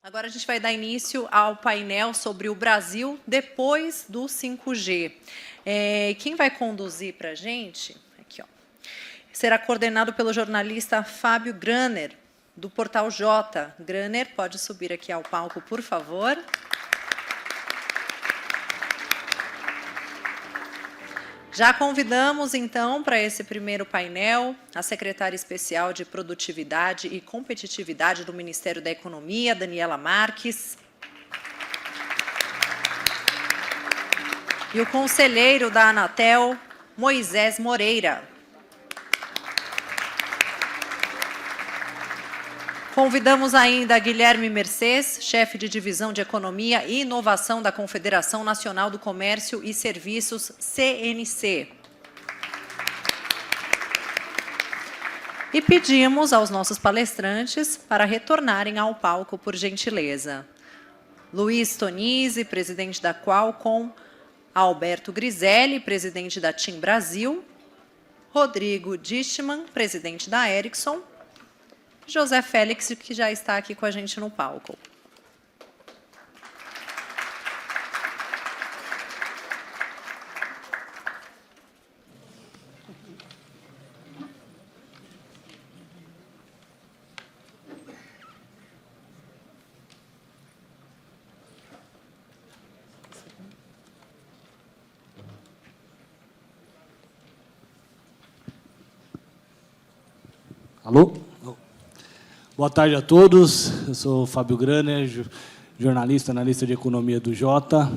Agora a gente vai dar início ao painel sobre o Brasil depois do 5G. Quem vai conduzir para a gente, aqui, ó, será coordenado pelo jornalista Fábio Graner, do Portal J. Graner, pode subir aqui ao palco, por favor. Já convidamos, então, para esse primeiro painel, a secretária especial de Produtividade e Competitividade do Ministério da Economia, Daniela Marques. E o conselheiro da Anatel, Moisés Moreira. Convidamos ainda Guilherme Mercês, chefe de Divisão de Economia e Inovação da Confederação Nacional do Comércio e Serviços, CNC. E pedimos aos nossos palestrantes para retornarem ao palco, por gentileza. Luiz Tonizzi, presidente da Qualcomm, Alberto Griselli, presidente da TIM Brasil, Rodrigo Distman, presidente da Ericsson, José Félix, que já está aqui com a gente no palco. Alô? Boa tarde a todos. Eu sou o Fábio Graner, jornalista, analista de economia do Jota.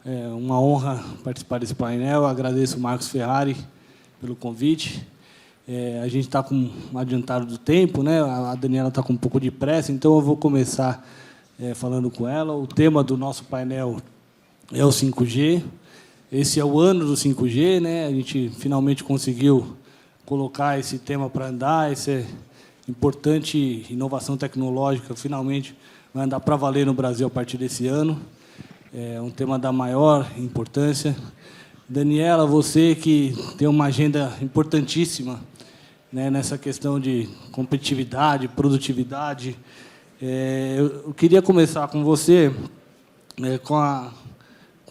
É uma honra participar desse painel. Agradeço o Marcos Ferrari pelo convite. A gente está com um adiantado do tempo, né? A Daniela está com um pouco de pressa, então eu vou começar falando com ela. O tema do nosso painel é o 5G. Esse é o ano do 5G, né? A gente finalmente conseguiu colocar esse tema para andar. Esse importante inovação tecnológica, finalmente, vai andar para valer no Brasil a partir desse ano. É um tema da maior importância. Daniela, você que tem uma agenda importantíssima, né, nessa questão de competitividade, produtividade, eu queria começar com você com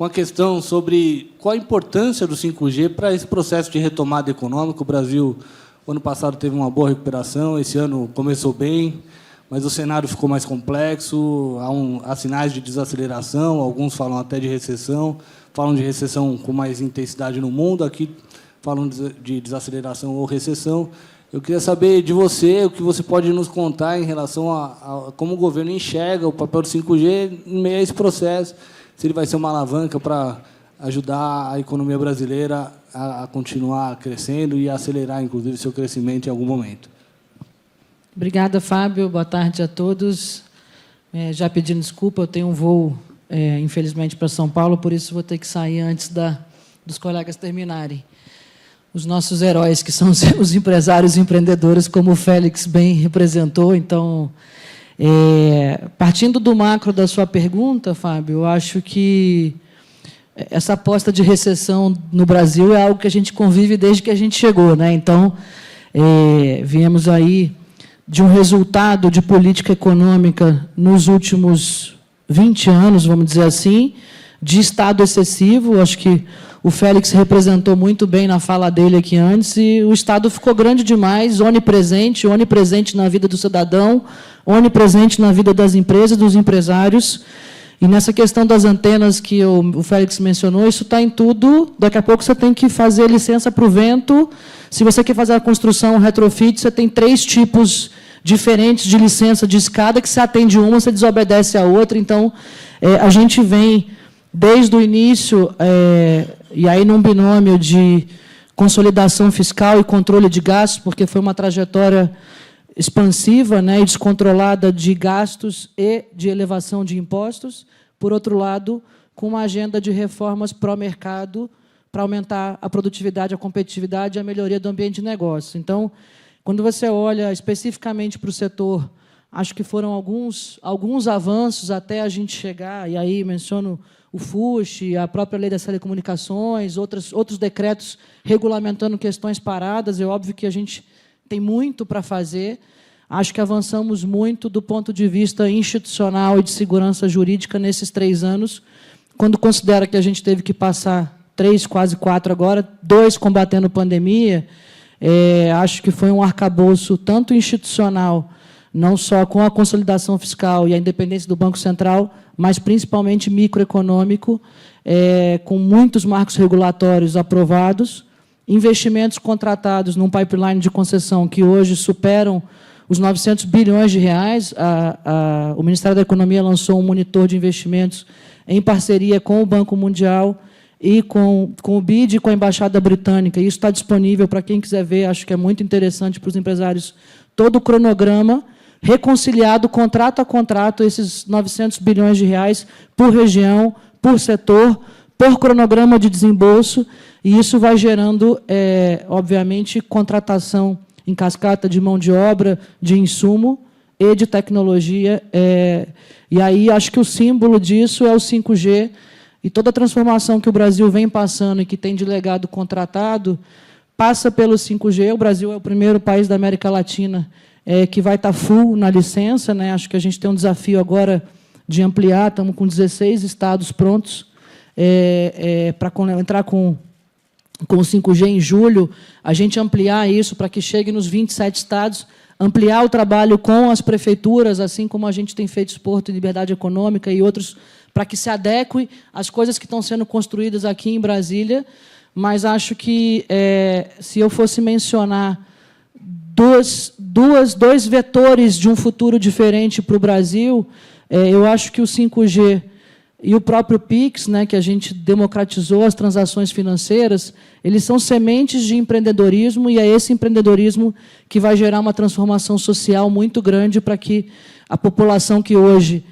a questão sobre qual a importância do 5G para esse processo de retomada econômica. O Brasil, ano passado, teve uma boa recuperação, esse ano começou bem, mas o cenário ficou mais complexo, há sinais de desaceleração, alguns falam até de recessão, falam de recessão com mais intensidade no mundo, aqui falam de desaceleração ou recessão. Eu queria saber de você o que você pode nos contar em relação a como o governo enxerga o papel do 5G em meio a esse processo, se ele vai ser uma alavanca para ajudar a economia brasileira a continuar crescendo e acelerar, inclusive, seu crescimento em algum momento. Obrigada, Fábio. Boa tarde a todos. Já pedindo desculpa, eu tenho um voo, infelizmente, para São Paulo, por isso vou ter que sair antes dos colegas terminarem. Os nossos heróis, que são os empresários e empreendedores, como o Félix bem representou. Então, partindo do macro da sua pergunta, Fábio, eu acho que essa aposta de recessão no Brasil é algo que a gente convive desde que a gente chegou, né? Então, viemos aí de um resultado de política econômica nos últimos 20 anos, vamos dizer assim, de Estado excessivo. Acho que o Félix representou muito bem na fala dele aqui antes, e o Estado ficou grande demais, onipresente na vida do cidadão, onipresente na vida das empresas, dos empresários. E nessa questão das antenas que o Félix mencionou, isso está em tudo. Daqui a pouco você tem que fazer licença para o vento. Se você quer fazer a construção, o retrofit, você tem 3 tipos diferentes de licença de escada, que você atende uma, você desobedece a outra. Então, a gente vem, desde o início, e aí num binômio de consolidação fiscal e controle de gastos, porque foi uma trajetória expansiva, né, e descontrolada de gastos e de elevação de impostos. Por outro lado, com uma agenda de reformas pró-mercado para aumentar a produtividade, a competitividade e a melhoria do ambiente de negócio. Então, quando você olha especificamente para o setor, acho que foram alguns avanços até a gente chegar, e aí menciono o FUSH, a própria Lei das Telecomunicações, outros decretos regulamentando questões paradas. É óbvio que a gente tem muito para fazer. Acho que avançamos muito do ponto de vista institucional e de segurança jurídica nesses 3 anos, quando considera que a gente teve que passar 3, quase 4 agora, 2 combatendo pandemia. Acho que foi um arcabouço tanto institucional, não só com a consolidação fiscal e a independência do Banco Central, mas principalmente microeconômico, com muitos marcos regulatórios aprovados, investimentos contratados num pipeline de concessão que hoje superam os 900 bilhões de reais. O Ministério da Economia lançou um monitor de investimentos em parceria com o Banco Mundial e com o BID e com a Embaixada Britânica. Isso está disponível para quem quiser ver, acho que é muito interessante para os empresários, todo o cronograma, reconciliado, contrato a contrato, esses 900 bilhões de reais por região, por setor, por cronograma de desembolso, e isso vai gerando, obviamente, contratação em cascata de mão de obra, de insumo e de tecnologia. E aí acho que o símbolo disso é o 5G, e toda a transformação que o Brasil vem passando e que tem de legado contratado, passa pelo 5G. O Brasil é o primeiro país da América Latina que vai estar full na licença, né? Acho que a gente tem um desafio agora de ampliar, estamos com 16 estados prontos para entrar com o 5G em julho, a gente ampliar isso para que chegue nos 27 estados, ampliar o trabalho com as prefeituras, assim como a gente tem feito Porto e Liberdade Econômica e outros, para que se adeque às coisas que estão sendo construídas aqui em Brasília. Mas acho que, se eu fosse mencionar dois vetores de um futuro diferente para o Brasil, eu acho que o 5G e o próprio PIX, né, que a gente democratizou as transações financeiras, eles são sementes de empreendedorismo, e é esse empreendedorismo que vai gerar uma transformação social muito grande para que a população que hoje,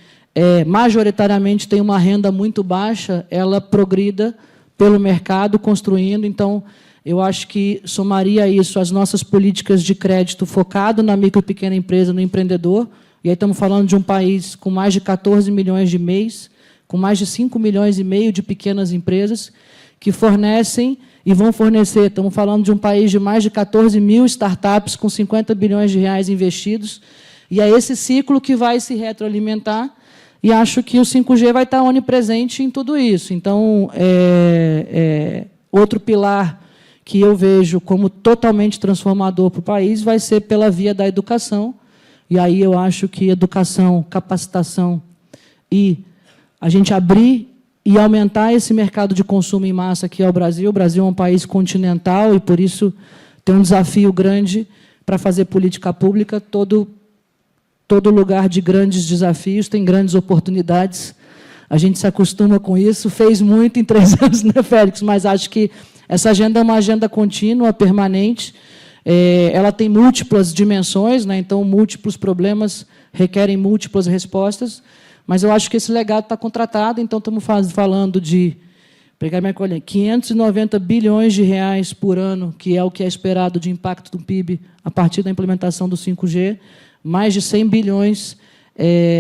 majoritariamente, tem uma renda muito baixa, ela progrida pelo mercado, construindo. Então, eu acho que somaria a isso as nossas políticas de crédito focado na micro e pequena empresa, no empreendedor, e aí estamos falando de um país com mais de 14 milhões de MEIs, com mais de 5 milhões e meio de pequenas empresas que fornecem e vão fornecer. Estamos falando de um país de mais de 14 mil startups com 50 bilhões de reais investidos, e é esse ciclo que vai se retroalimentar, e acho que o 5G vai estar onipresente em tudo isso. Então, outro pilar que eu vejo como totalmente transformador para o país vai ser pela via da educação, e aí eu acho que educação, capacitação e a gente abrir e aumentar esse mercado de consumo em massa que é o Brasil. O Brasil é um país continental e, por isso, tem um desafio grande para fazer política pública. Todo lugar de grandes desafios tem grandes oportunidades. A gente se acostuma com isso, fez muito em 3 anos, né, Félix? Mas acho que essa agenda é uma agenda contínua, permanente. Ela tem múltiplas dimensões, né? Então, múltiplos problemas requerem múltiplas respostas. Mas eu acho que esse legado está contratado, então estamos falando de, pegar minha colher, 590 bilhões de reais por ano, que é o que é esperado de impacto do PIB a partir da implementação do 5G, mais de 100 bilhões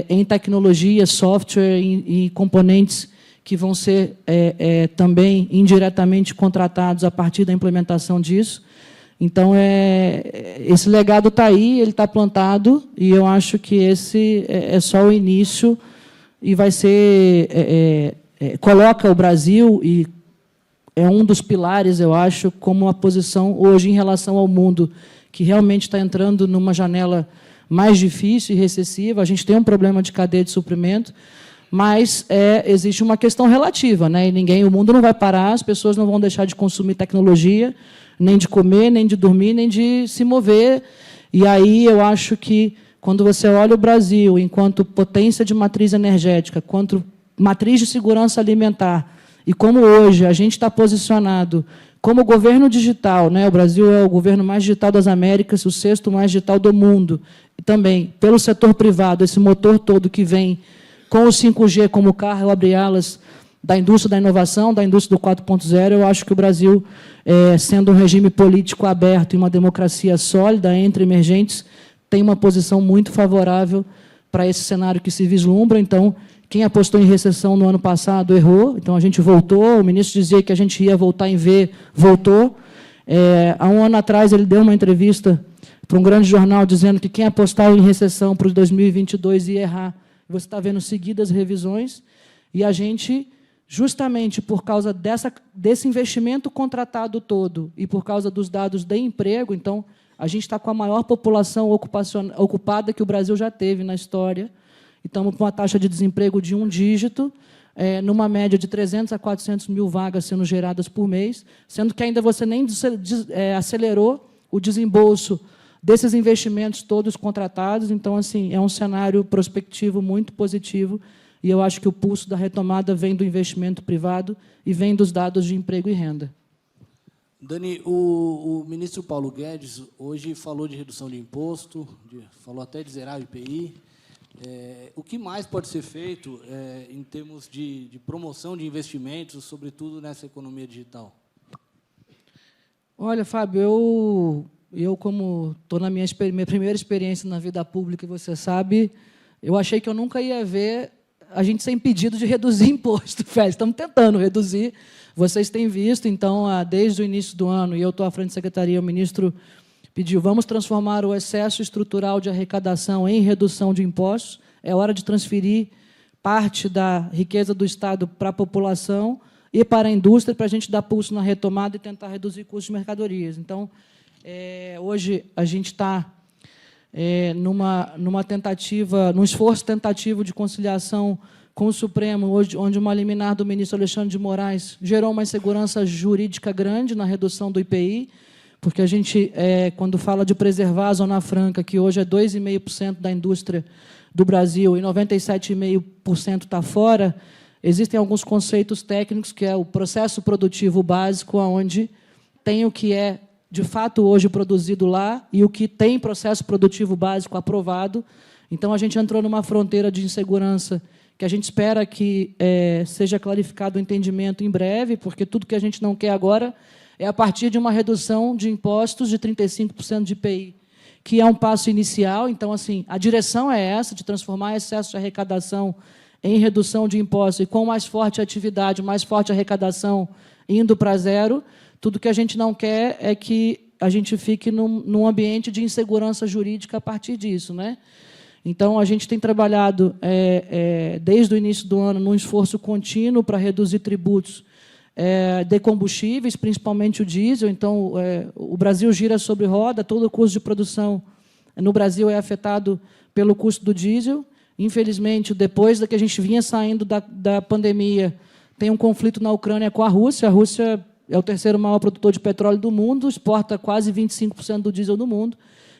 em tecnologia, software e componentes que vão ser também indiretamente contratados a partir da implementação disso. Então, esse legado está aí, ele está plantado, e eu acho que esse é só o início, e vai ser... coloca o Brasil, e é um dos pilares, eu acho, como uma posição hoje em relação ao mundo, que realmente está entrando numa janela mais difícil e recessiva. A gente tem um problema de cadeia de suprimento, mas existe uma questão relativa, né? E o mundo não vai parar, as pessoas não vão deixar de consumir tecnologia, nem de comer, nem de dormir, nem de se mover. E aí eu acho que, quando você olha o Brasil enquanto potência de matriz energética, quanto matriz de segurança alimentar, e como hoje a gente está posicionado como governo digital, né? O Brasil é o governo mais digital das Américas, o 6º mais digital do mundo, e também, pelo setor privado, esse motor todo que vem com o 5G como carro abre-alas da indústria da inovação, da indústria do 4.0, eu acho que o Brasil, sendo um regime político aberto e uma democracia sólida entre emergentes, tem uma posição muito favorável para esse cenário que se vislumbra. Então, quem apostou em recessão no ano passado errou, então a gente voltou, o ministro dizia que a gente ia voltar em V, voltou. Há um ano atrás, ele deu uma entrevista para um grande jornal dizendo que quem apostar em recessão para os 2022 ia errar. Você está vendo seguidas revisões, e a gente, justamente por causa desse investimento contratado todo e por causa dos dados de emprego, então, a gente está com a maior população ocupada que o Brasil já teve na história, e estamos com uma taxa de desemprego de 1 dígito, numa média de 300 a 400 mil vagas sendo geradas por mês, sendo que ainda você nem acelerou o desembolso desses investimentos todos contratados. Então, assim, é um cenário prospectivo muito positivo, e eu acho que o pulso da retomada vem do investimento privado e vem dos dados de emprego e renda. Dani, o ministro Paulo Guedes hoje falou de redução de imposto, falou até de zerar o IPI. O que mais pode ser feito em termos de promoção de investimentos, sobretudo nessa economia digital? Olha, Fábio, eu como estou na minha primeira experiência na vida pública, você sabe, eu achei que eu nunca ia ver a gente ser impedido de reduzir imposto. Estamos tentando reduzir, vocês têm visto, então, desde o início do ano, e eu estou à frente da secretaria, o ministro pediu, vamos transformar o excesso estrutural de arrecadação em redução de impostos, é hora de transferir parte da riqueza do Estado para a população e para a indústria, para a gente dar pulso na retomada e tentar reduzir custos de mercadorias. Então, hoje, a gente está numa tentativa, num esforço tentativo de conciliação com o Supremo, onde uma liminar do ministro Alexandre de Moraes gerou uma insegurança jurídica grande na redução do IPI, porque a gente, quando fala de preservar a Zona Franca, que hoje é 2,5% da indústria do Brasil e 97,5% está fora, existem alguns conceitos técnicos, que é o processo produtivo básico, onde tem o que é, de fato, hoje produzido lá e o que tem processo produtivo básico aprovado. Então, a gente entrou numa fronteira de insegurança que a gente espera que seja clarificado o entendimento em breve, porque tudo que a gente não quer agora é a partir de uma redução de impostos de 35% de IPI, que é um passo inicial. Então, assim, a direção é essa, de transformar excesso de arrecadação em redução de impostos, e com mais forte atividade, mais forte arrecadação indo para zero. Tudo que a gente não quer é que a gente fique num ambiente de insegurança jurídica a partir disso, né? Então, a gente tem trabalhado, desde o início do ano, num esforço contínuo para reduzir tributos de combustíveis, principalmente o diesel. Então, o Brasil gira sobre roda, todo o custo de produção no Brasil é afetado pelo custo do diesel. Infelizmente, depois que a gente vinha saindo da pandemia, tem um conflito na Ucrânia com a Rússia. A Rússia é o terceiro maior produtor de petróleo do mundo, exporta quase 25% do diesel do mundo,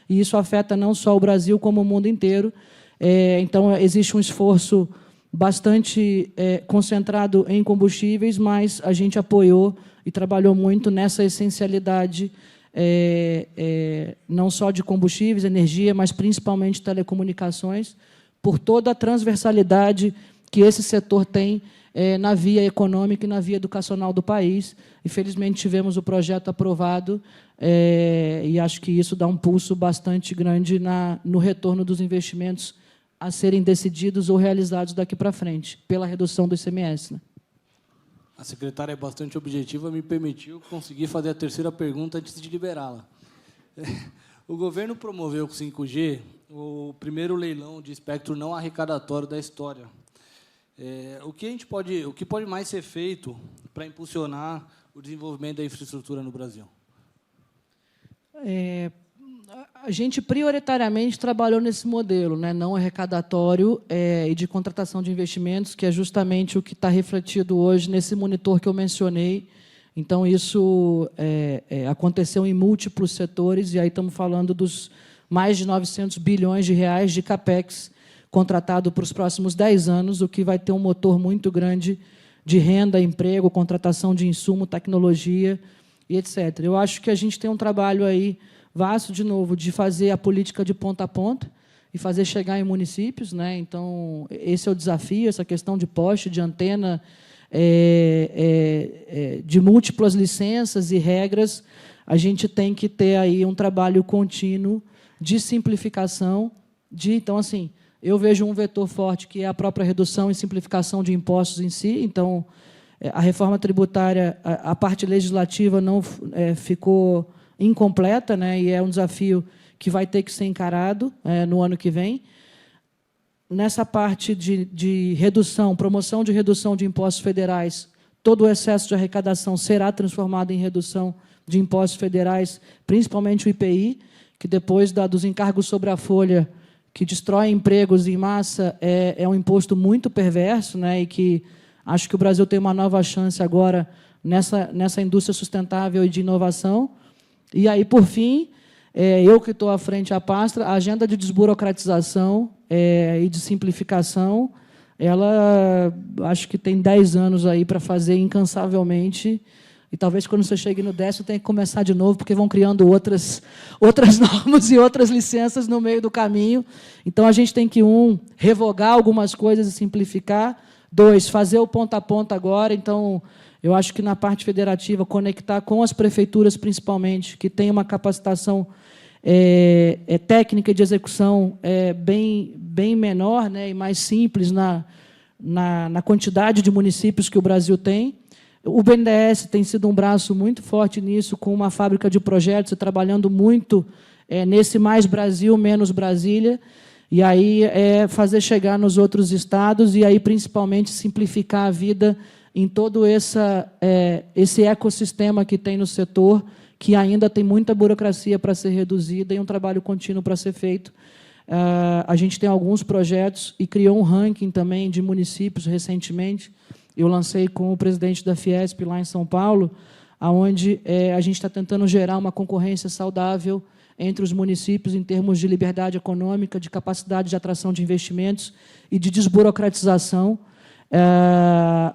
e isso afeta não só o Brasil, como o mundo inteiro. Então, existe um esforço bastante concentrado em combustíveis, mas a gente apoiou e trabalhou muito nessa essencialidade, não só de combustíveis, energia, mas principalmente telecomunicações, por toda a transversalidade que esse setor tem na via econômica e na via educacional do país. Infelizmente, tivemos o projeto aprovado, e acho que isso dá um pulso bastante grande no retorno dos investimentos a serem decididos ou realizados daqui para frente, pela redução do ICMS. Né? A secretária é bastante objetiva, me permitiu conseguir fazer a terceira pergunta antes de liberá-la. O governo promoveu com o 5G o primeiro leilão de espectro não arrecadatório da história. O que pode mais ser feito para impulsionar o desenvolvimento da infraestrutura no Brasil? A gente prioritariamente trabalhou nesse modelo, né, não arrecadatório e de contratação de investimentos, que é justamente o que está refletido hoje nesse monitor que eu mencionei. Então, isso aconteceu em múltiplos setores, e aí estamos falando dos mais de 900 bilhões de reais de CAPEX contratado para os próximos 10 anos, o que vai ter um motor muito grande de renda, emprego, contratação de insumo, tecnologia e etc. Eu acho que a gente tem um trabalho aí vasto, de novo, de fazer a política de ponta a ponta e fazer chegar em municípios, né? Então, esse é o desafio, essa questão de poste, de antena, de múltiplas licenças e regras. A gente tem que ter aí um trabalho contínuo de simplificação. Então, assim, eu vejo um vetor forte, que é a própria redução e simplificação de impostos em si. Então, a reforma tributária, a parte legislativa não ficou incompleta, né? E é um desafio que vai ter que ser encarado no ano que vem. Nessa parte de redução, promoção de redução de impostos federais, todo o excesso de arrecadação será transformado em redução de impostos federais, principalmente o IPI, que depois dos encargos sobre a folha, que destrói empregos em massa, é um imposto muito perverso, né, e que acho que o Brasil tem uma nova chance agora nessa indústria sustentável e de inovação. E aí, por fim, eu que estou à frente da pasta, a agenda de desburocratização e de simplificação, ela acho que tem 10 anos aí para fazer incansavelmente, e talvez quando você chegue no 10º tenha que começar de novo, porque vão criando outras normas e outras licenças no meio do caminho. Então, a gente tem que, revogar algumas coisas e simplificar. 2, fazer o ponta a ponta agora. Então, eu acho que na parte federativa, conectar com as prefeituras, principalmente, que têm uma capacitação técnica de execução bem menor, né, e mais simples na quantidade de municípios que o Brasil tem. O BNDES tem sido um braço muito forte nisso, com uma fábrica de projetos, e trabalhando muito nesse mais Brasil, menos Brasília, e aí fazer chegar nos outros estados, e aí, principalmente, simplificar a vida em todo esse ecossistema que tem no setor, que ainda tem muita burocracia para ser reduzida e um trabalho contínuo para ser feito. A gente tem alguns projetos e criou um ranking também de municípios recentemente. Eu lancei com o presidente da Fiesp lá em São Paulo, onde a gente está tentando gerar uma concorrência saudável entre os municípios em termos de liberdade econômica, de capacidade de atração de investimentos e de desburocratização,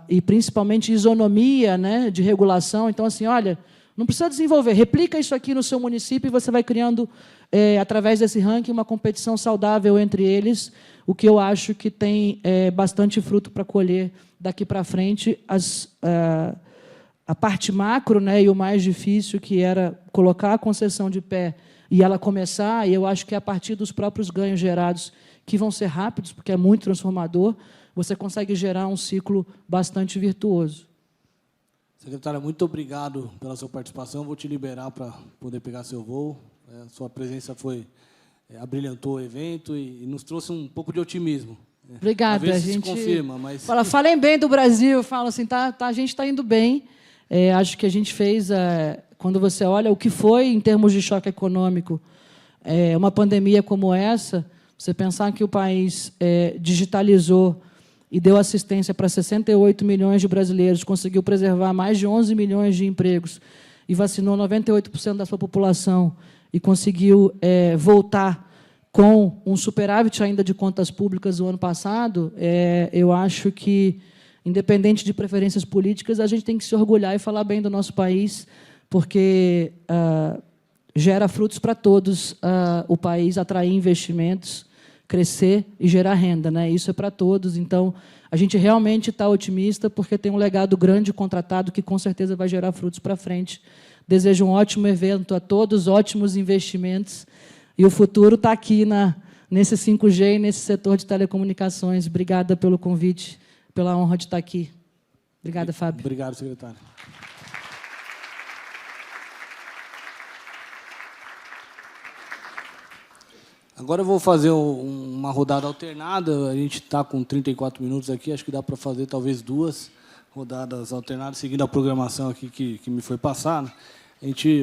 e, principalmente, isonomia, né, de regulação. Então, assim, olha, não precisa desenvolver, replica isso aqui no seu município e você vai criando, através desse ranking, uma competição saudável entre eles, o que eu acho que tem bastante fruto para colher daqui para frente. A parte macro, né, e o mais difícil, que era colocar a concessão de pé e ela começar, e eu acho que é a partir dos próprios ganhos gerados, que vão ser rápidos, porque é muito transformador, você consegue gerar um ciclo bastante virtuoso. Secretária, muito obrigado pela sua participação. Vou te liberar para poder pegar seu voo. Sua presença abrilhantou o evento e nos trouxe um pouco de otimismo. Obrigada. A gente se confirma, mas... Falem bem do Brasil, falam assim, a gente está indo bem. Acho que a gente fez, quando você olha o que foi em termos de choque econômico, uma pandemia como essa, você pensar que o país digitalizou e deu assistência para 68 milhões de brasileiros, conseguiu preservar mais de 11 milhões de empregos e vacinou 98% da sua população e conseguiu voltar com um superávit ainda de contas públicas no ano passado, eu acho que, independente de preferências políticas, a gente tem que se orgulhar e falar bem do nosso país, porque gera frutos para todos o país, atrair investimentos, crescer e gerar renda, né? Isso é para todos. Então, a gente realmente está otimista, porque tem um legado grande contratado que, com certeza, vai gerar frutos para frente. Desejo um ótimo evento a todos, ótimos investimentos, e o futuro está aqui nesse 5G e nesse setor de telecomunicações. Obrigada pelo convite, pela honra de estar aqui. Obrigada, Fábio. Obrigado, secretário. Agora eu vou fazer uma rodada alternada. A gente está com 34 minutos aqui, acho que dá para fazer talvez 2 rodadas alternadas, seguindo a programação aqui que me foi passada.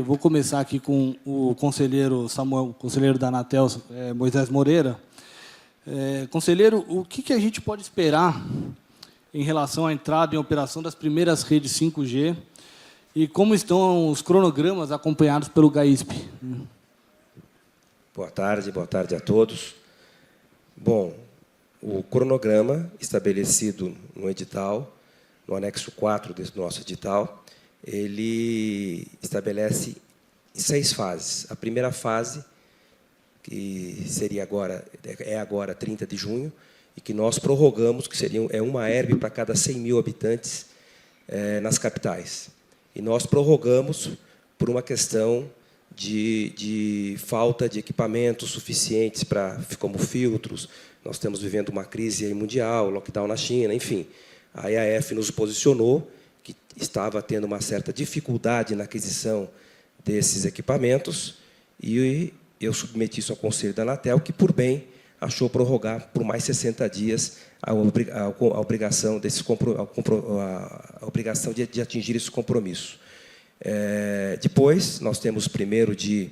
Vou começar aqui com o conselheiro Samuel, conselheiro da Anatel, Moisés Moreira. Conselheiro, o que a gente pode esperar em relação à entrada em operação das primeiras redes 5G e como estão os cronogramas acompanhados pelo GAISP? Boa tarde a todos. Bom, o cronograma estabelecido no edital, no anexo 4 desse nosso edital, ele estabelece 6 fases. A primeira fase, que seria agora 30 de junho, e que nós prorrogamos, que seria uma ERB para cada 100 mil habitantes nas capitais. E nós prorrogamos por uma questão de falta de equipamentos suficientes como filtros. Nós estamos vivendo uma crise mundial, lockdown na China, enfim. A EAF nos posicionou que estava tendo uma certa dificuldade na aquisição desses equipamentos e eu submeti isso ao Conselho da Anatel, que, por bem, achou prorrogar por mais 60 dias a obrigação de atingir esse compromisso. Depois, nós temos 1º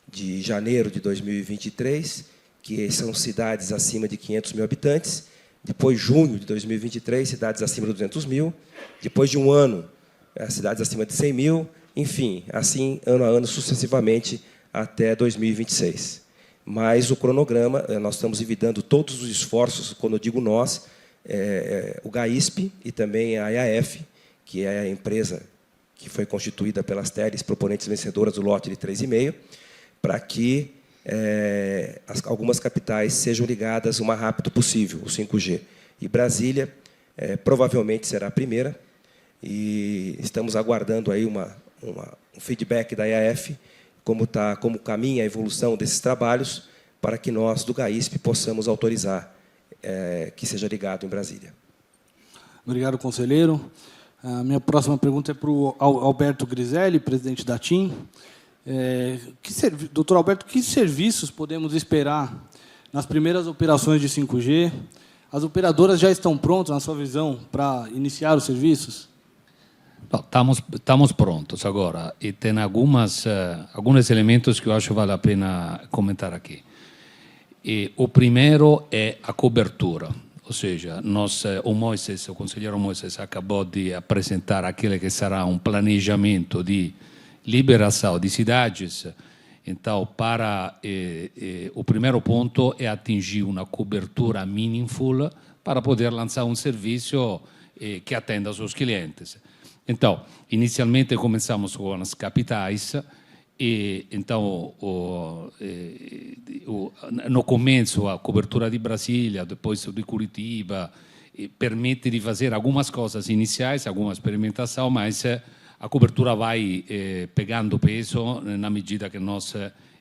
de janeiro de 2023, que são cidades acima de 500 mil habitantes. Depois, junho de 2023, cidades acima de 200 mil. Depois de um ano, cidades acima de 100 mil. Enfim, assim, ano a ano, sucessivamente, até 2026. Mas o cronograma, nós estamos envidando todos os esforços, quando eu digo nós, o GAISP e também a EAF, que é a empresa que foi constituída pelas TERES, proponentes vencedoras do lote de 3,5, para que algumas capitais sejam ligadas o mais rápido possível, o 5G. E Brasília provavelmente será a primeira, e estamos aguardando aí um feedback da EAF, como caminha a evolução desses trabalhos, para que nós, do GAISP, possamos autorizar que seja ligado em Brasília. Obrigado, conselheiro. A minha próxima pergunta é para o Alberto Griselli, presidente da TIM. Doutor Alberto, que serviços podemos esperar nas primeiras operações de 5G? As operadoras já estão prontas, na sua visão, para iniciar os serviços? Estamos prontos agora, e tem alguns elementos que eu acho que vale a pena comentar aqui. O primeiro é a cobertura, ou seja, o conselheiro Moisés acabou de apresentar aquele que será um planejamento de liberação de cidades. Então, o primeiro ponto é atingir uma cobertura meaningful para poder lançar um serviço que atenda aos seus clientes. Então, inicialmente começamos com as capitais, e então no começo a cobertura de Brasília, depois de Curitiba, permite de fazer algumas coisas iniciais, alguma experimentação, mas a cobertura vai pegando peso na medida que nós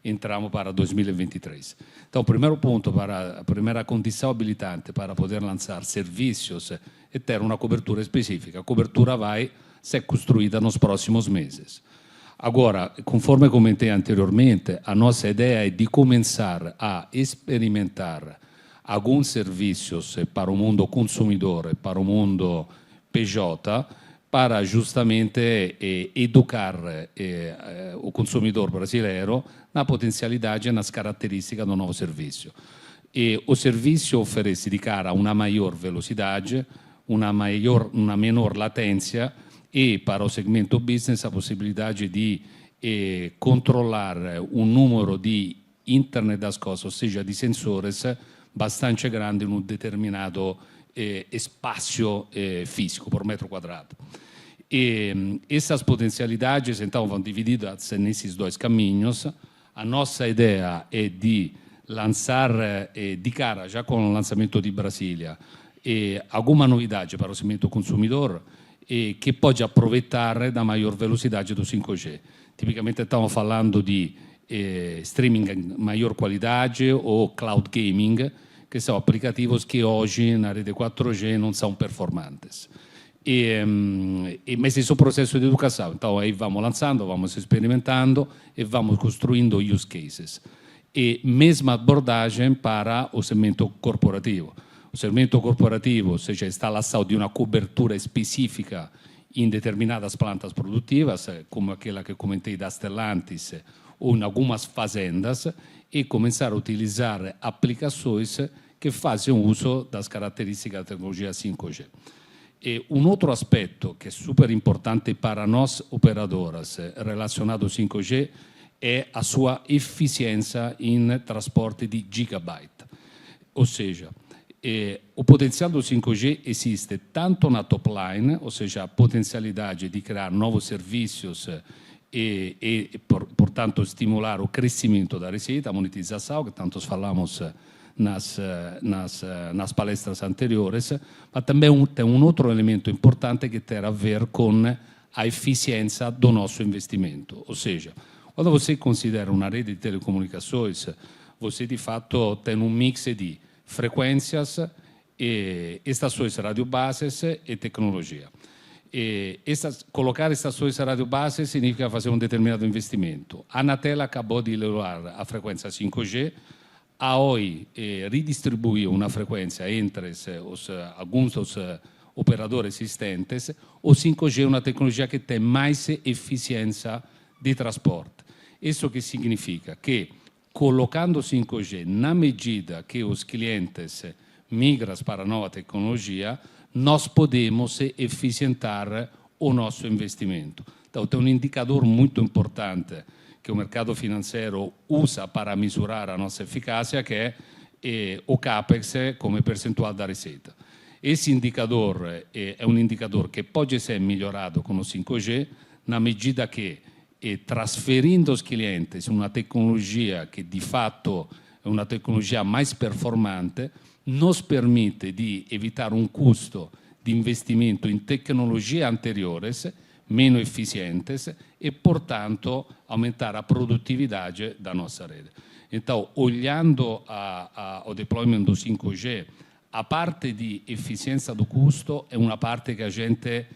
entramos para 2023. Então, o primeiro ponto, a primeira condição habilitante para poder lançar serviços é ter uma cobertura específica. A cobertura vai ser construída nos próximos meses. Agora, conforme comentei anteriormente, a nossa ideia é de começar a experimentar alguns serviços para o mundo consumidor, para o mundo PJ, para justamente educar o consumidor brasileiro na potencialidade e nas características do novo serviço. E o serviço oferece de cara uma maior velocidade, uma menor latência, e para o segmento business a possibilidade de controlar um número de internet das coisas, ou seja, de sensores, bastante grande em um determinado espaço físico por metro quadrado. E essas potencialidades, então, vão divididas nesses dois caminhos. A nossa ideia é de lançar de cara, já com o lançamento de Brasília, alguma novidade para o segmento consumidor, que pode aproveitar da maior velocidade do 5G. Tipicamente estamos falando de streaming em maior qualidade ou cloud gaming, que são aplicativos que hoje na rede 4G não são performantes. Mas esse é o processo de educação. Então, aí vamos lançando, vamos experimentando e vamos construindo use cases. E mesma abordagem para o segmento corporativo. O segmento corporativo, ou seja, a instalação de uma cobertura específica em determinadas plantas produtivas, como aquela que comentei da Stellantis, ou em algumas fazendas, e começar a utilizar aplicações que fazem uso das características da tecnologia 5G. E outro aspecto que é super importante para nós operadoras relacionado ao 5G é a sua eficiência em transporte de gigabyte. Ou seja, o potencial do 5G existe tanto na top line, ou seja, a potencialidade de criar novos serviços portanto, estimular o crescimento da receita, a monetização, que tantos falamos nas palestras anteriores, mas também tem outro elemento importante que tem a ver com a eficiência do nosso investimento. Ou seja, quando você considera uma rede de telecomunicações, você de fato tem um mix de frequências, estações radiobases e tecnologia. Colocar estações radiobase significa fazer um determinado investimento. A Anatel acabou de elevar a frequência 5G, a Oi redistribuiu uma frequência entre alguns dos operadores existentes. O 5G é uma tecnologia que tem mais eficiência de transporte. Isso que significa que, colocando 5G na medida que os clientes migram para a nova tecnologia, nós podemos eficientar o nosso investimento. Então, tem um indicador muito importante que o mercado financeiro usa para mesurar a nossa eficácia, que é o CAPEX como percentual da receita. Esse indicador é um indicador que pode ser melhorado com o 5G, na medida que, trasferindo os clientes uma tecnologia que, de fato, é uma tecnologia mais performante, nos permite de evitar um custo de investimento em tecnologias anteriores, menos eficientes, e, portanto, aumentar a produtividade da nossa rede. Então, olhando ao deployment do 5G, a parte de eficiência do custo é uma parte que a gente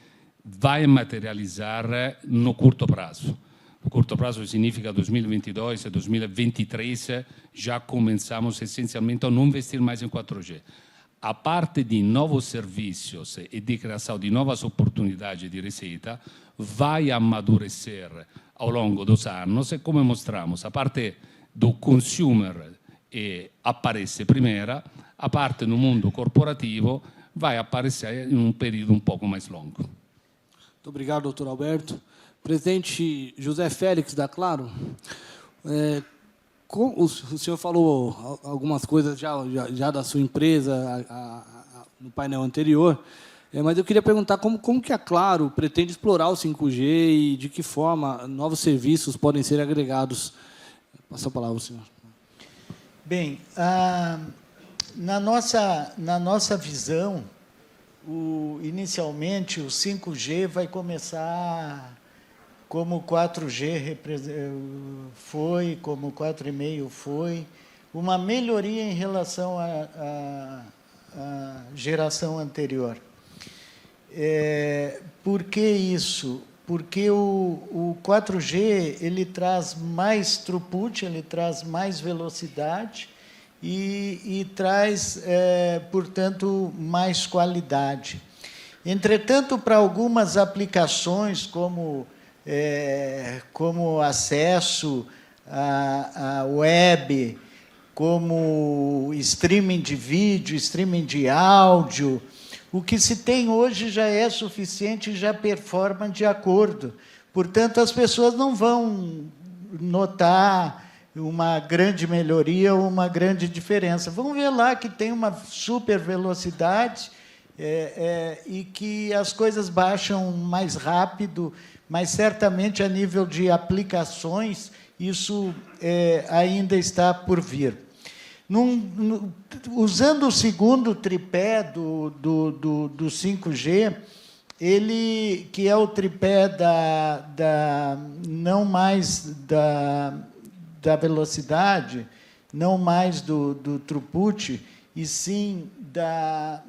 vai materializar no curto prazo. No curto prazo significa 2022 e 2023 já começamos essencialmente a não investir mais em 4G. A parte de novos serviços e de criação de novas oportunidades de receita vai amadurecer ao longo dos anos e, como mostramos, a parte do consumer aparece primeiro, a parte no mundo corporativo vai aparecer em um período um pouco mais longo. Muito obrigado, doutor Alberto. Presidente José Félix, da Claro, o senhor falou algumas coisas já da sua empresa no painel anterior, mas eu queria perguntar como que a Claro pretende explorar o 5G e de que forma novos serviços podem ser agregados. Passa a palavra ao senhor. Bem, na nossa visão, inicialmente o 5G vai começar como o 4G foi, como o 4,5 foi, uma melhoria em relação à geração anterior. Por que isso? Porque o 4G ele traz mais throughput, ele traz mais velocidade e traz, portanto, mais qualidade. Entretanto, para algumas aplicações, como acesso à web, como streaming de vídeo, streaming de áudio, o que se tem hoje já é suficiente e já performa de acordo. Portanto, as pessoas não vão notar uma grande melhoria ou uma grande diferença. Vão ver lá que tem uma super velocidade e que as coisas baixam mais rápido, mas certamente a nível de aplicações isso ainda está por vir. Usando o segundo tripé do 5G, ele, que é o tripé não mais da velocidade, não mais do throughput, e sim da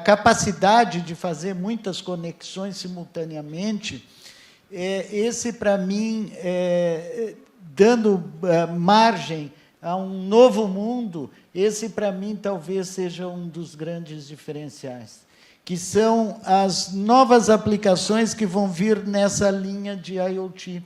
capacidade de fazer muitas conexões simultaneamente, esse, para mim, dando margem a um novo mundo, esse, para mim, talvez seja um dos grandes diferenciais, que são as novas aplicações que vão vir nessa linha de IoT,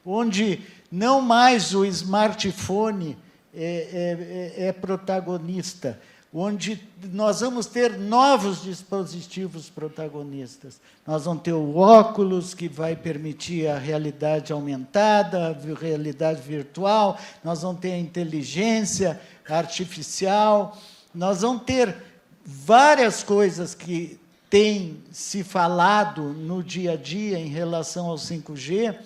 onde não mais o smartphone é protagonista, onde nós vamos ter novos dispositivos protagonistas. Nós vamos ter o óculos, que vai permitir a realidade aumentada, a realidade virtual, nós vamos ter a inteligência artificial, nós vamos ter várias coisas que têm se falado no dia a dia em relação ao 5G,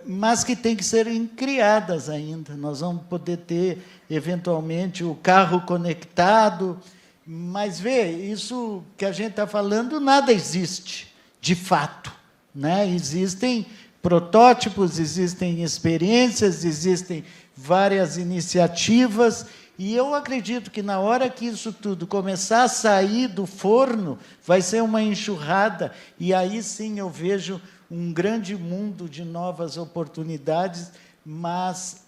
mas que têm que serem criadas ainda. Nós vamos poder ter, eventualmente, o carro conectado, mas, isso que a gente está falando, nada existe, de fato, né? Existem protótipos, existem experiências, existem várias iniciativas E eu acredito que, na hora que isso tudo começar a sair do forno, vai ser uma enxurrada, e aí sim eu vejo um grande mundo de novas oportunidades, mas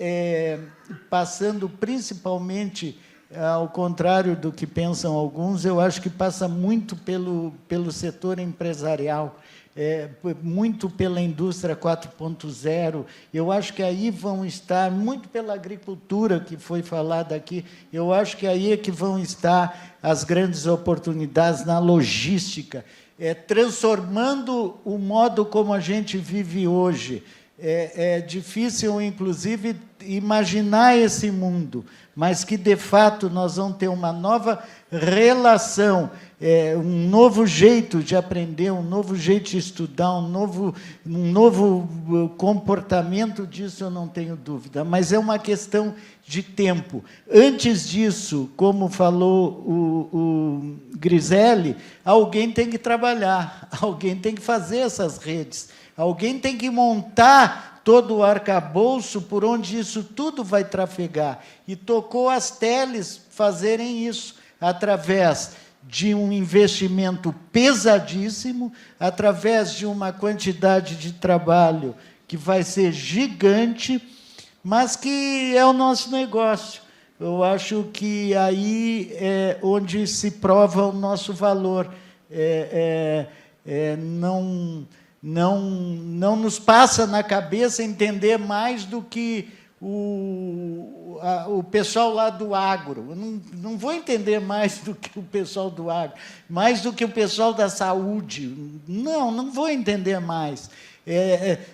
passando principalmente, ao contrário do que pensam alguns, eu acho que passa muito pelo setor empresarial, muito pela indústria 4.0. Eu acho que aí vão estar, muito pela agricultura que foi falada aqui, eu acho que aí é que vão estar as grandes oportunidades na logística, transformando o modo como a gente vive hoje. É difícil, inclusive, imaginar esse mundo, mas que, de fato, nós vamos ter uma nova relação, um novo jeito de aprender, um novo jeito de estudar, um novo comportamento disso, eu não tenho dúvida, mas é uma questão de tempo. Antes disso, como falou o Griselli, alguém tem que trabalhar, alguém tem que fazer essas redes, alguém tem que montar todo o arcabouço por onde isso tudo vai trafegar. E tocou as teles fazerem isso, através de um investimento pesadíssimo, através de uma quantidade de trabalho que vai ser gigante, mas que é o nosso negócio. Eu acho que aí é onde se prova o nosso valor. Não nos passa na cabeça entender mais do que o pessoal lá do agro. Eu não vou entender mais do que o pessoal do agro, mais do que o pessoal da saúde. Não vou entender mais.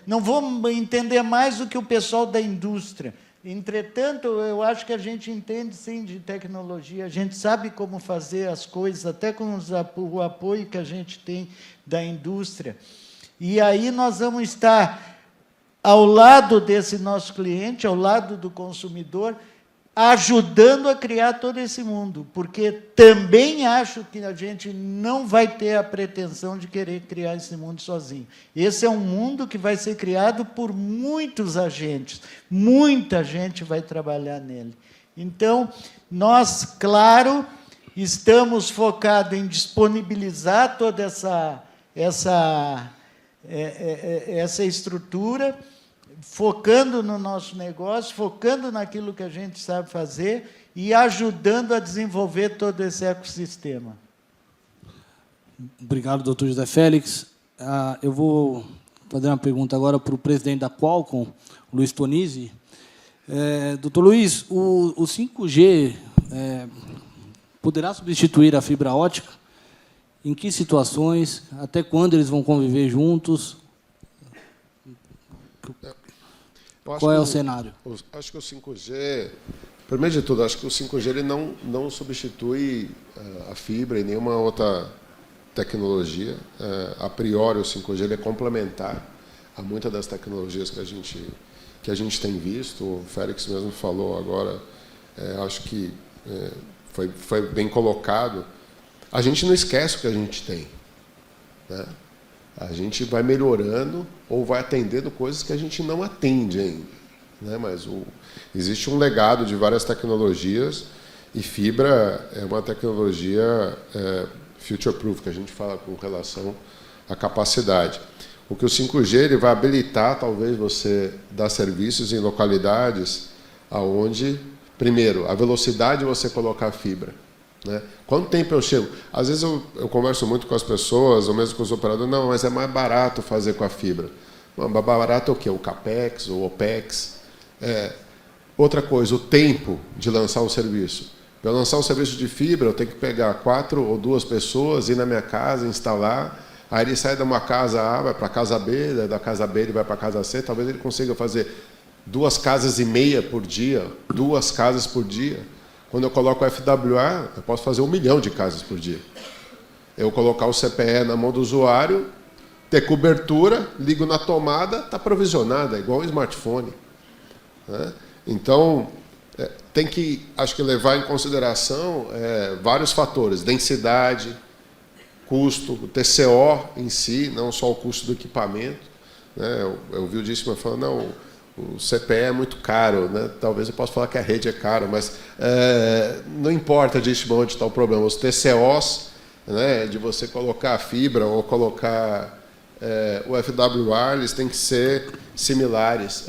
Não vou entender mais do que o pessoal da indústria. Entretanto, eu acho que a gente entende, sim, de tecnologia, a gente sabe como fazer as coisas, até com o apoio que a gente tem da indústria. E aí nós vamos estar ao lado desse nosso cliente, ao lado do consumidor, ajudando a criar todo esse mundo, porque também acho que a gente não vai ter a pretensão de querer criar esse mundo sozinho. Esse é um mundo que vai ser criado por muitos agentes, muita gente vai trabalhar nele. Então, nós, claro, estamos focados em disponibilizar toda essa estrutura, focando no nosso negócio, focando naquilo que a gente sabe fazer e ajudando a desenvolver todo esse ecossistema. Obrigado, doutor José Félix. Eu vou fazer uma pergunta agora para o presidente da Qualcomm, Luiz Tonizzi. Doutor Luiz, o 5G poderá substituir a fibra ótica? Em que situações? Até quando eles vão conviver juntos? Qual é o cenário? Acho que o 5G, primeiro de tudo, acho que o 5G ele não substitui a fibra e nenhuma outra tecnologia. A priori, o 5G ele é complementar a muitas das tecnologias que a gente tem visto. O Félix mesmo falou agora, acho que foi bem colocado. A gente não esquece o que a gente tem, né? A gente vai melhorando ou vai atendendo coisas que a gente não atende ainda, né? Mas existe um legado de várias tecnologias e fibra é uma tecnologia future-proof, que a gente fala com relação à capacidade. O que o 5G ele vai habilitar, talvez, você dar serviços em localidades onde, primeiro, a velocidade de você colocar fibra, né? Quanto tempo eu chego? Às vezes eu converso muito com as pessoas, ou mesmo com os operadores, não, mas é mais barato fazer com a fibra. Não, mais barato é o quê? O CAPEX, o OPEX. Outra coisa, o tempo de lançar o serviço. Para eu lançar um serviço de fibra, eu tenho que pegar 4 ou 2 pessoas, ir na minha casa, instalar, aí ele sai de uma casa A, vai para a casa B, da casa B ele vai para a casa C, talvez ele consiga fazer 2,5 casas por dia, 2 casas por dia. Quando eu coloco o FWA, eu posso fazer 1 milhão de casas por dia. Eu colocar o CPE na mão do usuário, ter cobertura, ligo na tomada, está provisionada, igual um smartphone, né? Então, tem que, acho que, levar em consideração vários fatores, densidade, custo, o TCO em si, não só o custo do equipamento, né? Eu vi o Díssima falando, não, o CPE é muito caro, né? Talvez eu possa falar que a rede é cara, mas não importa disso onde está o problema. Os TCOs, né, de você colocar a fibra ou colocar o FWA, eles têm que ser similares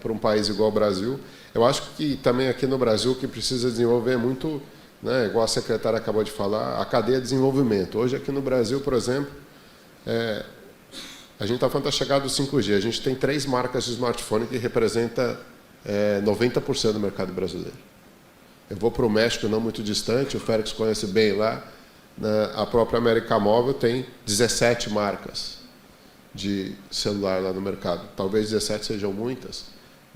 para um país igual ao Brasil. Eu acho que também aqui no Brasil o que precisa desenvolver é muito, né, igual a secretária acabou de falar, a cadeia de desenvolvimento. Hoje aqui no Brasil, por exemplo, a gente está falando da chegada do 5G. A gente tem 3 marcas de smartphone que representam 90% do mercado brasileiro. Eu vou para o México, não muito distante, o Félix conhece bem lá, a própria América Móvel tem 17 marcas de celular lá no mercado. Talvez 17 sejam muitas,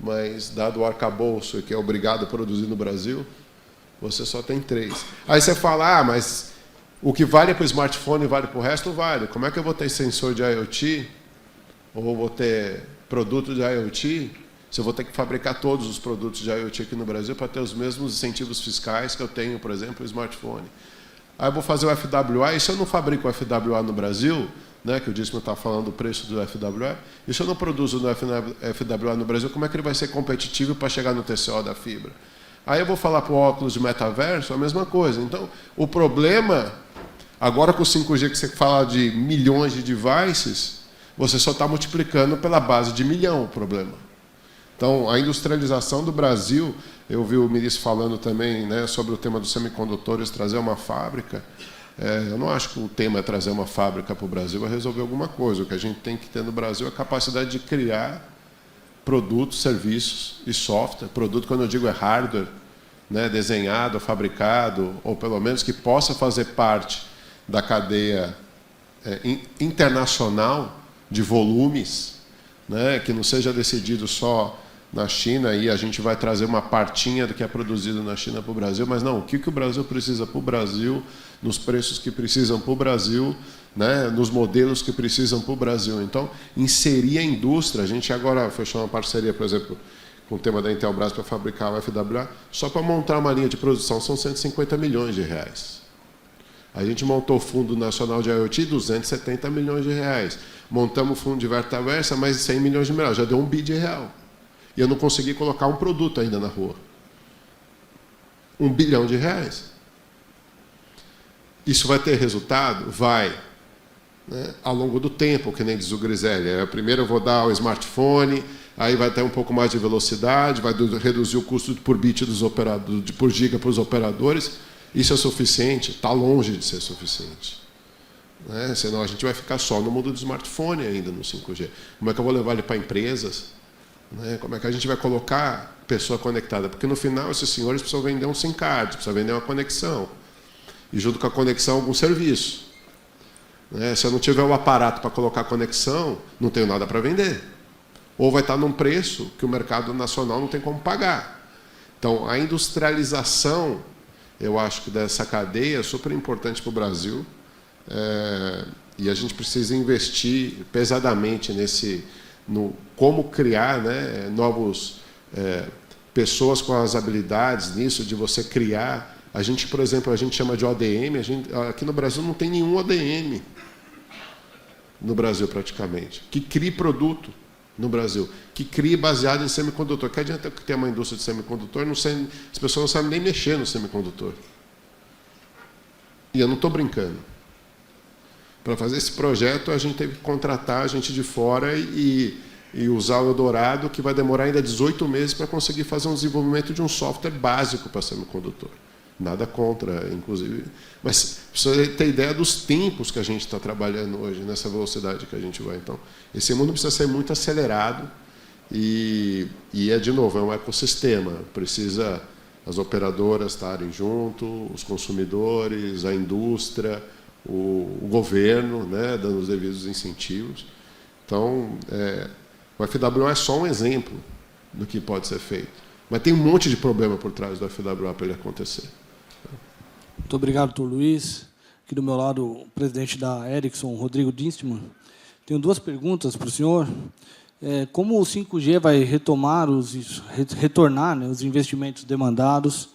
mas dado o arcabouço que é obrigado a produzir no Brasil, você só tem 3. Aí você fala, mas o que vale para o smartphone vale para o resto? Vale. Como é que eu vou ter sensor de IoT? Ou vou ter produto de IoT? Se eu vou ter que fabricar todos os produtos de IoT aqui no Brasil para ter os mesmos incentivos fiscais que eu tenho, por exemplo, o smartphone. Aí eu vou fazer o FWA, e se eu não fabrico o FWA no Brasil, né, que o Dízimo está falando do preço do FWA, e se eu não produzo no FWA no Brasil, como é que ele vai ser competitivo para chegar no TCO da fibra? Aí eu vou falar para o óculos de metaverso, a mesma coisa. Então, o problema, agora com o 5G que você fala de milhões de devices, você só está multiplicando pela base de milhão o problema. Então, a industrialização do Brasil, eu vi o ministro falando também, né, sobre o tema dos semicondutores, trazer uma fábrica. Eu não acho que o tema é trazer uma fábrica para o Brasil vai resolver alguma coisa. O que a gente tem que ter no Brasil é a capacidade de criar produtos, serviços e software. Produto, quando eu digo, é hardware, né, desenhado, fabricado, ou pelo menos que possa fazer parte da cadeia internacional de volumes, né, que não seja decidido só na China e a gente vai trazer uma partinha do que é produzido na China para o Brasil, mas não, o que o Brasil precisa para o Brasil, nos preços que precisam para o Brasil, né, nos modelos que precisam para o Brasil. Então, inserir a indústria, a gente agora fechou uma parceria, por exemplo, com o tema da Intelbras para fabricar o FWA, só para montar uma linha de produção são 150 milhões de reais. A gente montou o Fundo Nacional de IoT, 270 milhões de reais. Montamos o Fundo de Vertaversa, mais de 100 milhões de reais. Já deu R$1 bilhão. E eu não consegui colocar um produto ainda na rua. R$1 bilhão. Isso vai ter resultado? Vai. Né? Ao longo do tempo, que nem diz o Griselli. Primeiro eu vou dar o smartphone, aí vai ter um pouco mais de velocidade, vai reduzir o custo por bit dos operadores, por giga para os operadores. Isso é suficiente? Está longe de ser suficiente. Né? Senão a gente vai ficar só no mundo do smartphone ainda no 5G. Como é que eu vou levar ele para empresas? Né? Como é que a gente vai colocar pessoa conectada? Porque no final esses senhores precisam vender um SIM card, precisam vender uma conexão. E junto com a conexão algum serviço. Né? Se eu não tiver o aparato para colocar conexão, não tenho nada para vender. Ou vai estar num preço que o mercado nacional não tem como pagar. Então, a industrialização, eu acho que dessa cadeia é super importante para o Brasil. E a gente precisa investir pesadamente no como criar, né, novos pessoas com as habilidades nisso, de você criar. A gente, por exemplo, a gente chama de ODM, aqui no Brasil não tem nenhum ODM, no Brasil praticamente, que crie produto no Brasil, que crie baseado em semicondutor. Que adianta ter uma indústria de semicondutor, as pessoas não sabem nem mexer no semicondutor. E eu não estou brincando. Para fazer esse projeto, a gente teve que contratar gente de fora e usar o Eldorado, que vai demorar ainda 18 meses para conseguir fazer um desenvolvimento de um software básico para semicondutor. Nada contra, inclusive. Mas precisa ter ideia dos tempos que a gente está trabalhando hoje, nessa velocidade que a gente vai. Então, esse mundo precisa ser muito acelerado e de novo, é um ecossistema. Precisa as operadoras estarem junto, os consumidores, a indústria, o governo, né, dando os devidos incentivos. Então, o FWA é só um exemplo do que pode ser feito. Mas tem um monte de problema por trás do FWA para ele acontecer. Muito obrigado, doutor Luiz. Aqui do meu lado, o presidente da Ericsson, Rodrigo Dienstmann. Tenho 2 perguntas para o senhor. Como o 5G vai retornar, né, os investimentos demandados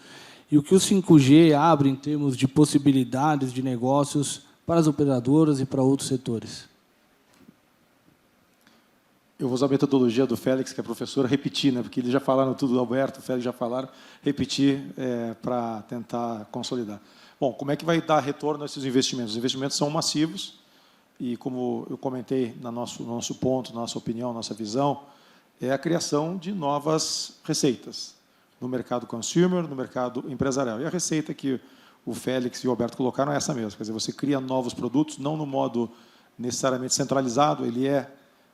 e o que o 5G abre em termos de possibilidades de negócios para as operadoras e para outros setores? Eu vou usar a metodologia do Félix, que é professor, repetir, né? Porque eles já falaram tudo, o Alberto, o Félix já falaram, repetir para tentar consolidar. Bom, como é que vai dar retorno a esses investimentos? Os investimentos são massivos e, como eu comentei no nosso ponto, nossa opinião, nossa visão, é a criação de novas receitas no mercado consumer, no mercado empresarial. E a receita que o Félix e o Alberto colocaram é essa mesmo. Quer dizer, você cria novos produtos, não no modo necessariamente centralizado, ele é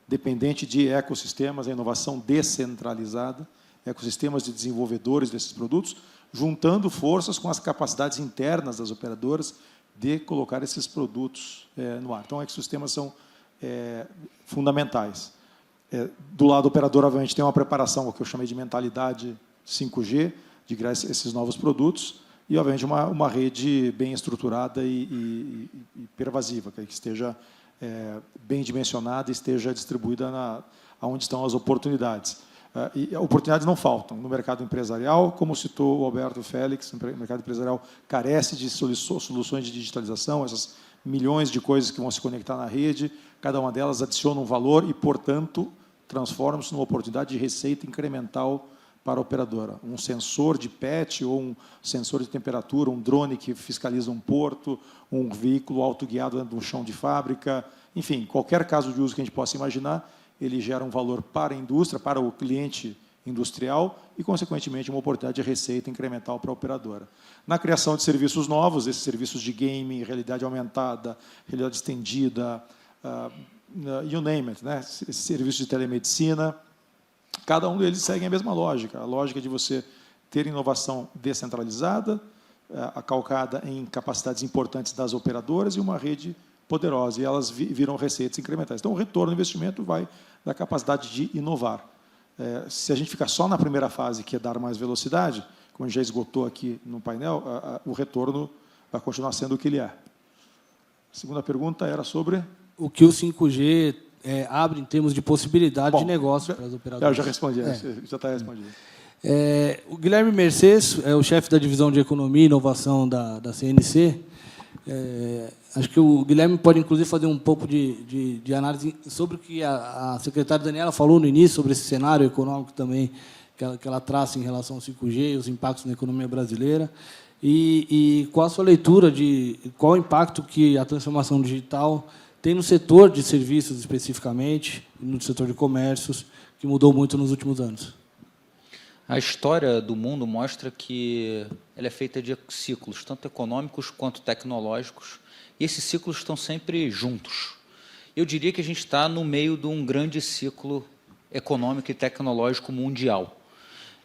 dependente de ecossistemas, a inovação descentralizada, ecossistemas de desenvolvedores desses produtos, juntando forças com as capacidades internas das operadoras de colocar esses produtos no ar. Então, ecossistemas são fundamentais. Do lado operador, obviamente, tem uma preparação, o que eu chamei de mentalidade 5G, de criar esses novos produtos, e, obviamente, uma rede bem estruturada e pervasiva, que esteja bem dimensionada e esteja distribuída onde estão as oportunidades. E oportunidades não faltam. No mercado empresarial, como citou o Alberto Félix, o mercado empresarial carece de soluções de digitalização, essas milhões de coisas que vão se conectar na rede, cada uma delas adiciona um valor e, portanto, transforma-se numa oportunidade de receita incremental para a operadora. Um sensor de PET ou um sensor de temperatura, um drone que fiscaliza um porto, um veículo autoguiado dentro de um chão de fábrica, enfim, qualquer caso de uso que a gente possa imaginar, ele gera um valor para a indústria, para o cliente industrial e, consequentemente, uma oportunidade de receita incremental para a operadora. Na criação de serviços novos, esses serviços de gaming, realidade aumentada, realidade estendida, you name it, né? Esses serviços de telemedicina, cada um deles segue a mesma lógica, a lógica de você ter inovação descentralizada, calcada em capacidades importantes das operadoras e uma rede poderosa, e elas viram receitas incrementais. Então, o retorno do investimento vai da capacidade de inovar. Se a gente ficar só na primeira fase, que é dar mais velocidade, como a gente já esgotou aqui no painel, o retorno vai continuar sendo o que ele é. A segunda pergunta era sobre... O que o 5G abre em termos de possibilidade de negócio para as operadoras. Eu já respondi, já está respondido. O Guilherme Mercedes é o chefe da divisão de Economia e Inovação da CNC. Acho que o Guilherme pode, inclusive, fazer um pouco de análise sobre o que a secretária Daniela falou no início, sobre esse cenário econômico também que ela traça em relação ao 5G e os impactos na economia brasileira. E qual a sua leitura de qual o impacto que a transformação digital tem no setor de serviços, especificamente, no setor de comércios, que mudou muito nos últimos anos? A história do mundo mostra que ela é feita de ciclos, tanto econômicos quanto tecnológicos, e esses ciclos estão sempre juntos. Eu diria que a gente está no meio de um grande ciclo econômico e tecnológico mundial.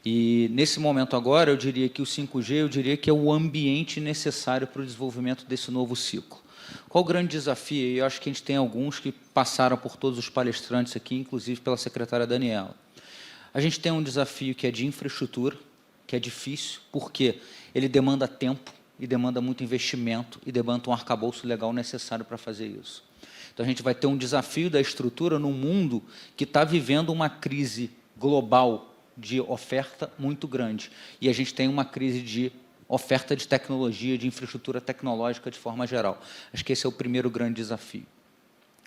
E, nesse momento agora, eu diria que o 5G é o ambiente necessário para o desenvolvimento desse novo ciclo. Qual o grande desafio? Eu acho que a gente tem alguns que passaram por todos os palestrantes aqui, inclusive pela secretária Daniela. A gente tem um desafio que é de infraestrutura, que é difícil, porque ele demanda tempo, e demanda muito investimento, e demanda um arcabouço legal necessário para fazer isso. Então, a gente vai ter um desafio da estrutura num mundo que está vivendo uma crise global de oferta muito grande. E a gente tem uma crise de oferta de tecnologia, de infraestrutura tecnológica de forma geral. Acho que esse é o primeiro grande desafio.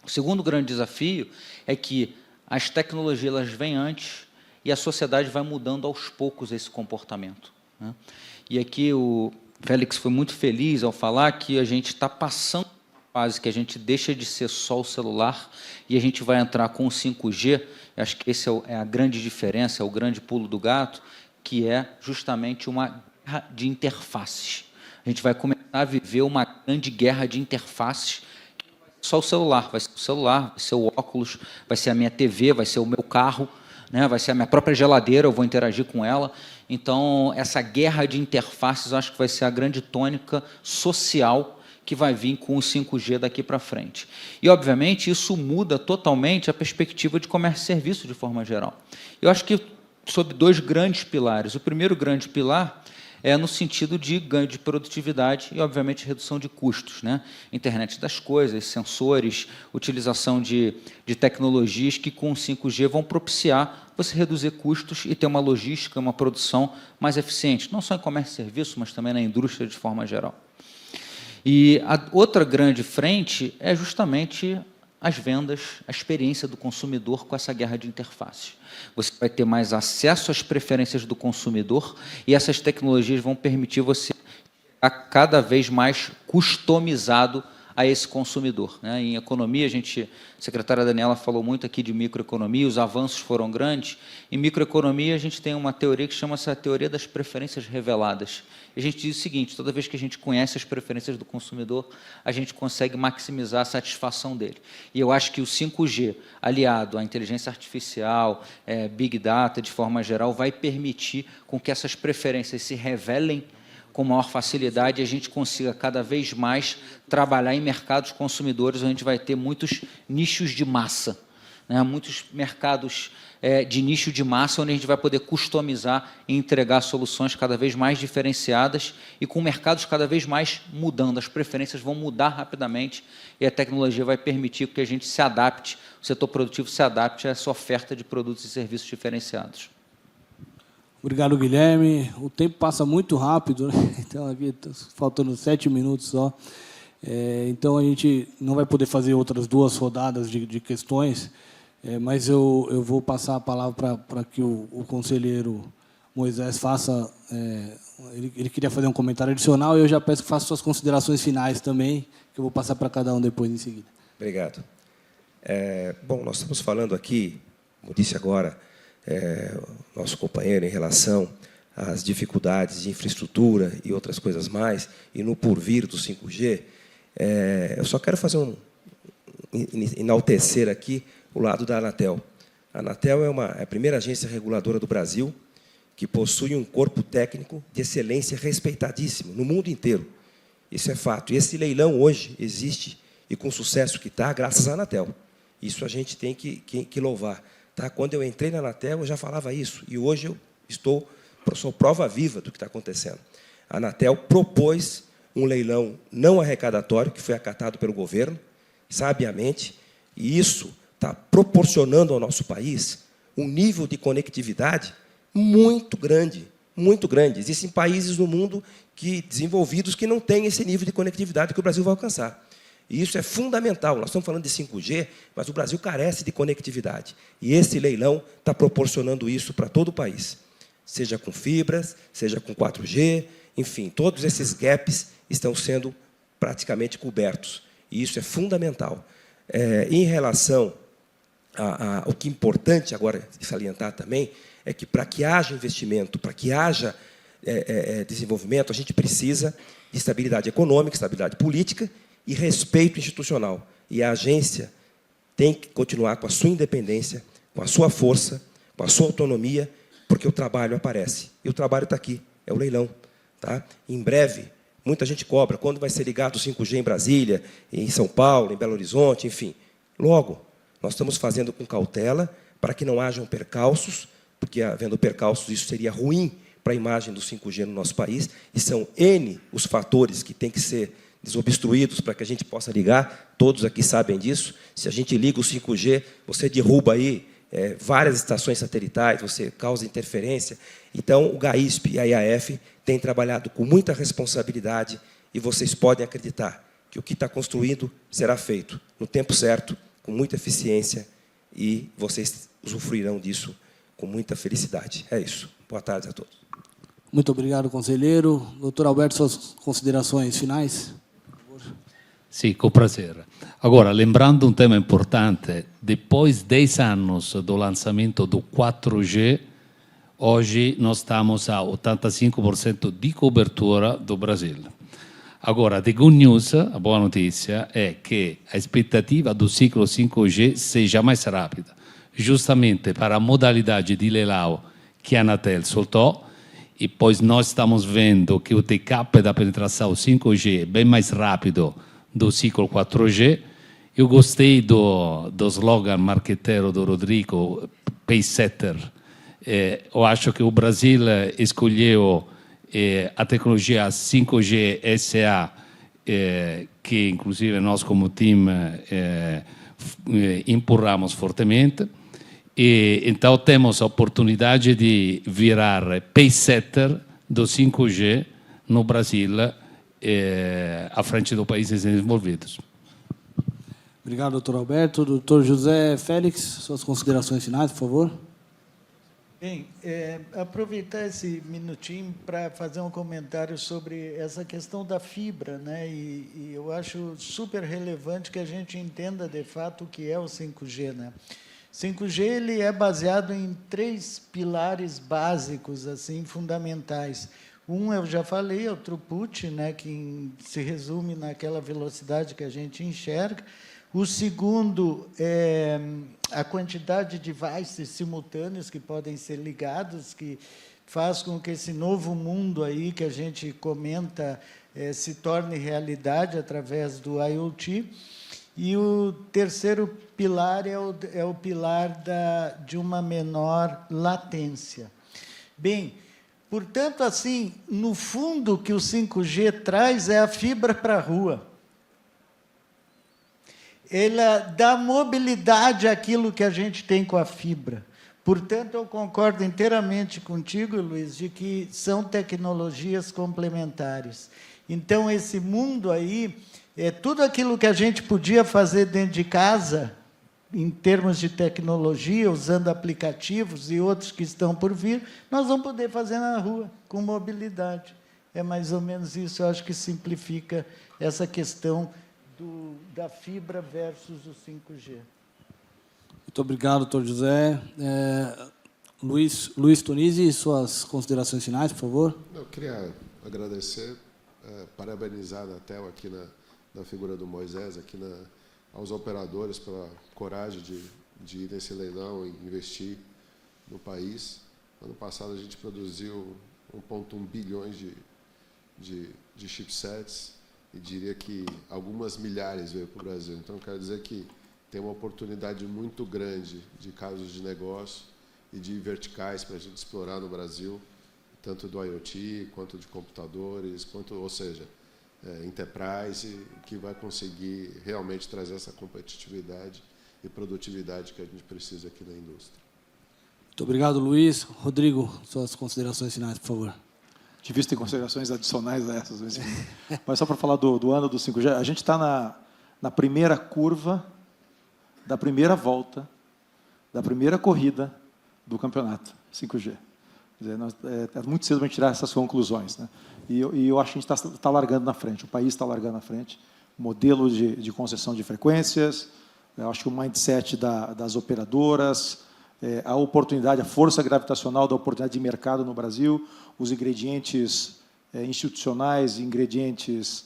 O segundo grande desafio é que as tecnologias elas vêm antes e a sociedade vai mudando aos poucos esse comportamento, né? E aqui o Félix foi muito feliz ao falar que a gente está passando uma fase que a gente deixa de ser só o celular e a gente vai entrar com o 5G. Acho que esse é a grande diferença, é o grande pulo do gato, que é justamente uma guerra de interfaces. A gente vai começar a viver uma grande guerra de interfaces. Só o celular, vai ser o óculos, vai ser a minha TV, vai ser o meu carro, né? Vai ser a minha própria geladeira, eu vou interagir com ela. Então, essa guerra de interfaces, eu acho que vai ser a grande tônica social que vai vir com o 5G daqui para frente. E, obviamente, isso muda totalmente a perspectiva de comércio e serviço de forma geral. Eu acho que sob dois grandes pilares. O primeiro grande pilar é no sentido de ganho de produtividade e, obviamente, redução de custos, né? Internet das coisas, sensores, utilização de tecnologias que, com o 5G, vão propiciar você reduzir custos e ter uma logística, uma produção mais eficiente, não só em comércio e serviço, mas também na indústria de forma geral. E a outra grande frente é justamente as vendas, a experiência do consumidor com essa guerra de interfaces. Você vai ter mais acesso às preferências do consumidor e essas tecnologias vão permitir você ficar cada vez mais customizado a esse consumidor. Em economia, a secretária Daniela falou muito aqui de microeconomia, os avanços foram grandes. Em microeconomia, a gente tem uma teoria que chama-se a teoria das preferências reveladas. E a gente diz o seguinte: toda vez que a gente conhece as preferências do consumidor, a gente consegue maximizar a satisfação dele. E eu acho que o 5G, aliado à inteligência artificial, Big Data, de forma geral, vai permitir com que essas preferências se revelem com maior facilidade e a gente consiga cada vez mais trabalhar em mercados consumidores, onde a gente vai ter muitos nichos de massa, muitos mercados de nicho de massa, onde a gente vai poder customizar e entregar soluções cada vez mais diferenciadas e com mercados cada vez mais mudando. As preferências vão mudar rapidamente e a tecnologia vai permitir que a gente se adapte, o setor produtivo se adapte a essa oferta de produtos e serviços diferenciados. Obrigado, Guilherme. O tempo passa muito rápido, né? Então, aqui tá faltando 7 minutos só. Então, a gente não vai poder fazer outras 2 rodadas de questões, mas eu vou passar a palavra para que o conselheiro Moisés faça... ele queria fazer um comentário adicional e eu já peço que faça suas considerações finais também, que eu vou passar para cada um depois em seguida. Obrigado. Bom, nós estamos falando aqui, como disse agora, nosso companheiro, em relação às dificuldades de infraestrutura e outras coisas mais, e no porvir do 5G, eu só quero fazer enaltecer aqui o lado da Anatel. A Anatel é a primeira agência reguladora do Brasil que possui um corpo técnico de excelência respeitadíssimo no mundo inteiro. Isso é fato. E esse leilão hoje existe, e com o sucesso que está, graças à Anatel. Isso a gente tem que louvar. Tá? Quando eu entrei na Anatel, eu já falava isso, e hoje eu sou prova viva do que está acontecendo. A Anatel propôs um leilão não arrecadatório, que foi acatado pelo governo, sabiamente, e isso está proporcionando ao nosso país um nível de muito grande, muito grande. Existem países no mundo desenvolvidos que não têm esse nível de conectividade que o Brasil vai alcançar. E isso é fundamental. Nós estamos falando de 5G, mas o Brasil carece de conectividade. E esse leilão está proporcionando isso para todo o país, seja com fibras, seja com 4G, enfim, todos esses gaps estão sendo praticamente cobertos. E isso é fundamental. Em relação ao que é importante agora salientar também, é que para que haja investimento, para que haja desenvolvimento, a gente precisa de estabilidade econômica, estabilidade política e respeito institucional. E a agência tem que continuar com a sua independência, com a sua força, com a sua autonomia, porque o trabalho aparece. E o trabalho está aqui, é o leilão. Tá? Em breve, muita gente cobra quando vai ser ligado o 5G em Brasília, em São Paulo, em Belo Horizonte, enfim. Logo, nós estamos fazendo com cautela para que não hajam percalços, porque, havendo percalços, isso seria ruim para a imagem do 5G no nosso país, e são N os fatores que têm que ser desobstruídos para que a gente possa ligar, todos aqui sabem disso. Se a gente liga o 5G, você derruba aí várias estações satelitais, você causa interferência. Então, o GAISP e a IAF têm trabalhado com muita responsabilidade e vocês podem acreditar que o que está construído será feito no tempo certo, com muita eficiência, e vocês usufruirão disso com muita felicidade. É isso. Boa tarde a todos. Muito obrigado, conselheiro. Doutor Alberto, suas considerações finais? Sì, con piacere. Agora, lembrando un tema importante, depois de 10 anos do lançamento do 4G, hoje nós estamos a 85% de cobertura do Brasil. Agora, the good news, a boa notícia, é que a expectativa do ciclo 5G seja mais rápida, justamente para a modalidade de leilão que a Anatel soltou, e pois nós estamos vendo que o take-up da penetração 5G é bem mais rápido do ciclo 4G. Eu gostei do slogan marqueteiro do Rodrigo, Pacesetter. Eu acho que o Brasil escolheu a tecnologia 5G SA, que inclusive nós como time empurramos fortemente. E, então temos a oportunidade de virar pacesetter do 5G no Brasil, à frente dos países desenvolvidos. Obrigado, doutor Alberto. Doutor José Félix, suas considerações finais, por favor. Bem, aproveitar esse minutinho para fazer um comentário sobre essa questão da fibra, né? E eu acho super relevante que a gente entenda, de fato, o que é o 5G, né? 5G ele é baseado em 3 pilares básicos, assim, fundamentais. Um, eu já falei, é o throughput, né, que se resume naquela velocidade que a gente enxerga. O segundo é a quantidade de devices simultâneos que podem ser ligados, que faz com que esse novo mundo aí que a gente comenta se torne realidade através do IoT. E o terceiro pilar é o pilar de uma menor latência. Bem, portanto, assim, no fundo, o que o 5G traz é a fibra para a rua. Ela dá mobilidade àquilo que a gente tem com a fibra. Portanto, eu concordo inteiramente contigo, Luiz, de que são tecnologias complementares. Então, esse mundo aí, tudo aquilo que a gente podia fazer dentro de casa, em termos de tecnologia, usando aplicativos e outros que estão por vir, nós vamos poder fazer na rua, com mobilidade. É mais ou menos isso, eu acho que simplifica essa questão da fibra versus o 5G. Muito obrigado, doutor José. Luiz Tonizzi, suas considerações finais, por favor. Eu queria agradecer, parabenizar a Anatel aqui na figura do Moisés, aqui aos operadores pela coragem de ir nesse leilão e investir no país. Ano passado a gente produziu 1,1 bilhões de chipsets, e diria que algumas milhares veio para o Brasil. Então, quero dizer que tem uma oportunidade muito grande de casos de negócio e de verticais para a gente explorar no Brasil, tanto do IoT, quanto de computadores, ou seja, enterprise, que vai conseguir realmente trazer essa competitividade e produtividade que a gente precisa aqui na indústria. Muito obrigado, Luiz. Rodrigo, suas considerações finais, por favor. Difícil ter considerações adicionais a essas. Mas só para falar do ano do 5G, a gente está na primeira curva da primeira volta, da primeira corrida do campeonato 5G. Quer dizer, é muito cedo para tirar essas conclusões, né? E eu acho que a gente está largando na frente, o país está largando na frente. Modelo de concessão de frequências, eu acho que o mindset das operadoras, a oportunidade, a força gravitacional da oportunidade de mercado no Brasil, os ingredientes institucionais, ingredientes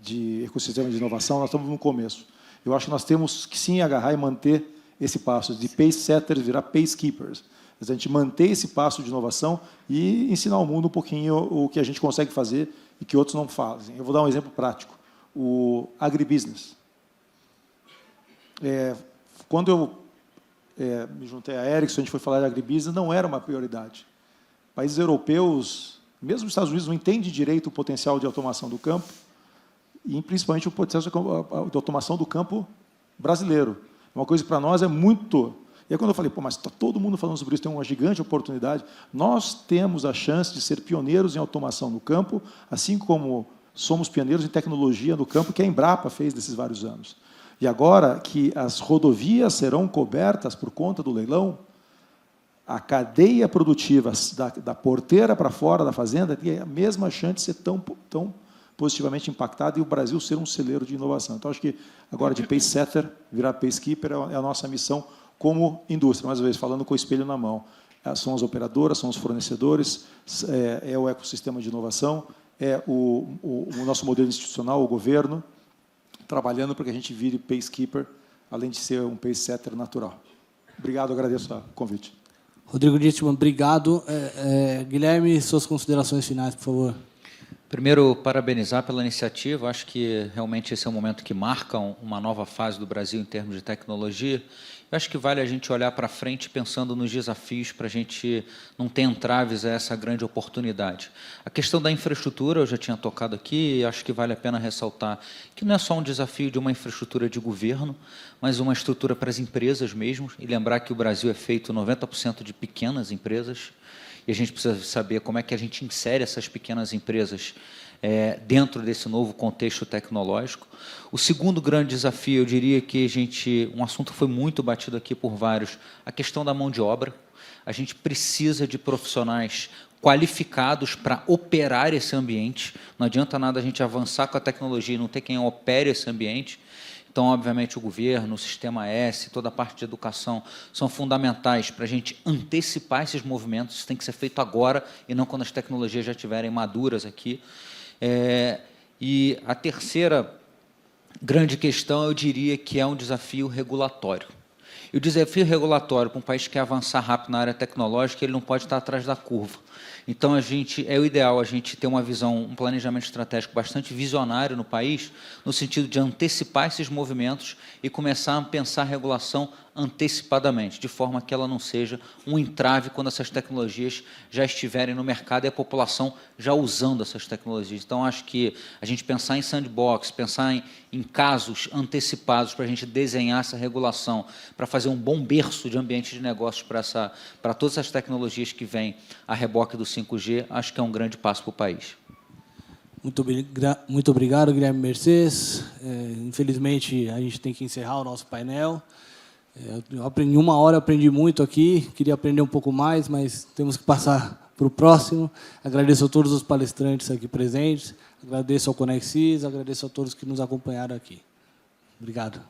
de ecossistema de inovação, nós estamos no começo. Eu acho que nós temos que sim agarrar e manter esse passo, de pace setters virar pace keepers. A gente manter esse passo de inovação e ensinar ao mundo um pouquinho o que a gente consegue fazer e que outros não fazem. Eu vou dar um exemplo prático. O agribusiness. Quando eu me juntei à Ericsson, a gente foi falar de agribusiness, não era uma prioridade. Países europeus, mesmo os Estados Unidos, não entendem direito o potencial de automação do campo, e principalmente o potencial de automação do campo brasileiro. Uma coisa que para nós é muito... E aí, quando eu falei, mas está todo mundo falando sobre isso, tem uma gigante oportunidade, nós temos a chance de ser pioneiros em automação no campo, assim como somos pioneiros em tecnologia no campo, que a Embrapa fez nesses vários anos. E agora que as rodovias serão cobertas por conta do leilão, a cadeia produtiva da porteira para fora da fazenda tem a mesma chance de ser tão positivamente impactada e o Brasil ser um celeiro de inovação. Então, acho que agora de pace setter virar pace keeper é a nossa missão como indústria, mais uma vez, falando com o espelho na mão. São as operadoras, são os fornecedores, é o ecossistema de inovação, é o nosso modelo institucional, o governo, trabalhando para que a gente vire pace keeper, além de ser um pace setter natural. Obrigado, agradeço o convite. Rodrigo Dittmann, obrigado. Guilherme, suas considerações finais, por favor. Primeiro, parabenizar pela iniciativa. Acho que realmente esse é um momento que marca uma nova fase do Brasil em termos de tecnologia. Eu acho que vale a gente olhar para frente pensando nos desafios para a gente não ter entraves a essa grande oportunidade. A questão da infraestrutura, eu já tinha tocado aqui, e acho que vale a pena ressaltar que não é só um desafio de uma infraestrutura de governo, mas uma estrutura para as empresas mesmo, e lembrar que o Brasil é feito 90% de pequenas empresas, e a gente precisa saber como é que a gente insere essas pequenas empresas dentro desse novo contexto tecnológico. O segundo grande desafio, eu diria que um assunto que foi muito batido aqui por vários, a questão da mão de obra. A gente precisa de profissionais qualificados para operar esse ambiente. Não adianta nada a gente avançar com a tecnologia e não ter quem opere esse ambiente. Então, obviamente, o governo, o Sistema S, toda a parte de educação são fundamentais para a gente antecipar esses movimentos. Isso tem que ser feito agora e não quando as tecnologias já estiverem maduras aqui. E a terceira grande questão, eu diria que é um desafio regulatório. E o desafio regulatório para um país que quer avançar rápido na área tecnológica, ele não pode estar atrás da curva. Então, é o ideal a gente ter uma visão, um planejamento estratégico bastante visionário no país, no sentido de antecipar esses movimentos e começar a pensar a regulação antecipadamente, de forma que ela não seja um entrave quando essas tecnologias já estiverem no mercado e a população já usando essas tecnologias. Então, acho que a gente pensar em sandbox, pensar em casos antecipados para a gente desenhar essa regulação, para fazer um bom berço de ambiente de negócios para todas as tecnologias que vêm a reboque do 5G, acho que é um grande passo para o país. Muito obrigado, Guilherme Mercedes. Infelizmente, a gente tem que encerrar o nosso painel. Em 1 hora eu aprendi muito aqui, queria aprender um pouco mais, mas temos que passar para o próximo. Agradeço a todos os palestrantes aqui presentes, agradeço ao Conexis, agradeço a todos que nos acompanharam aqui. Obrigado.